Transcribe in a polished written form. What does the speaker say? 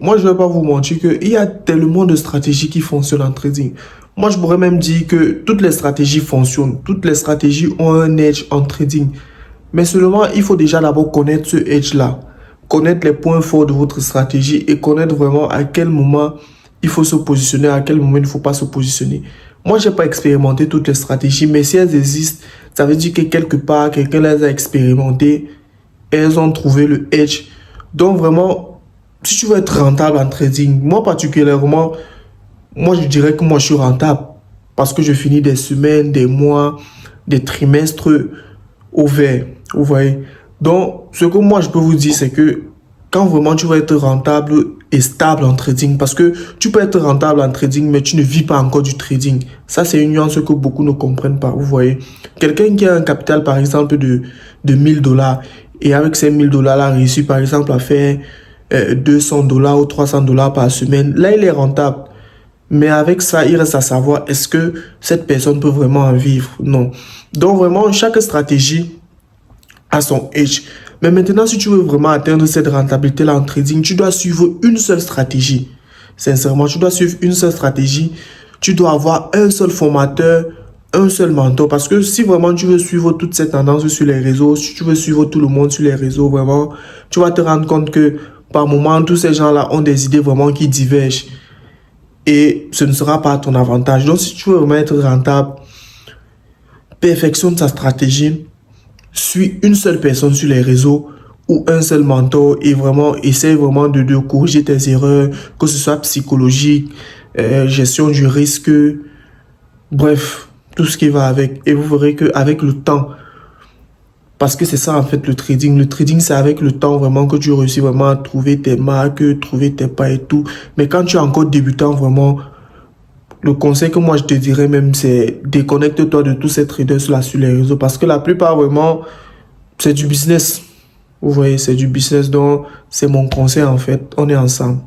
Moi, je ne vais pas vous mentir qu'il y a tellement de stratégies qui fonctionnent en trading. Moi, je pourrais même dire que toutes les stratégies fonctionnent. Toutes les stratégies ont un edge en trading. Mais seulement, il faut déjà d'abord connaître ce edge-là. Connaître les points forts de votre stratégie et connaître vraiment à quel moment il faut se positionner, à quel moment il ne faut pas se positionner. Moi, je n'ai pas expérimenté toutes les stratégies, mais si elles existent, ça veut dire que quelque part, quelqu'un les a expérimentées et elles ont trouvé le edge. Donc vraiment, si tu veux être rentable en trading, moi particulièrement, moi je dirais que moi je suis rentable parce que je finis des semaines, des mois, des trimestres au vert. Vous voyez? Donc, ce que moi je peux vous dire, c'est que quand vraiment tu vas être rentable et stable en trading, parce que tu peux être rentable en trading, mais tu ne vis pas encore du trading. Ça, c'est une nuance que beaucoup ne comprennent pas. Vous voyez? Quelqu'un qui a un capital, par exemple, de 1000 $ et avec ces 1000 $ a réussi, par exemple, à faire 200 $ ou 300 $ par semaine, là, il est rentable. Mais avec ça, il reste à savoir, est-ce que cette personne peut vraiment en vivre? Non. Donc, vraiment, chaque stratégie a son edge. Mais maintenant, si tu veux vraiment atteindre cette rentabilité-là en trading, tu dois suivre une seule stratégie. Sincèrement, tu dois suivre une seule stratégie. Tu dois avoir un seul formateur, un seul mentor. Parce que si vraiment tu veux suivre toutes ces tendances sur les réseaux, si tu veux suivre tout le monde sur les réseaux, vraiment, tu vas te rendre compte que par moment, tous ces gens-là ont des idées vraiment qui divergent. Et ce ne sera pas à ton avantage. Donc, si tu veux vraiment être rentable, perfectionne ta stratégie, suis une seule personne sur les réseaux ou un seul mentor et vraiment essaie vraiment de corriger tes erreurs, que ce soit psychologique, gestion du risque, bref, tout ce qui va avec. Et vous verrez qu'avec le temps, parce que c'est ça en fait le trading. Le trading, c'est avec le temps vraiment que tu réussis vraiment à trouver tes marques, trouver tes pas et tout. Mais quand tu es encore débutant, vraiment, le conseil que moi je te dirais même, c'est déconnecte-toi de tous ces traders-là sur les réseaux. Parce que la plupart, vraiment, c'est du business. Vous voyez, c'est du business. Donc, c'est mon conseil en fait. On est ensemble.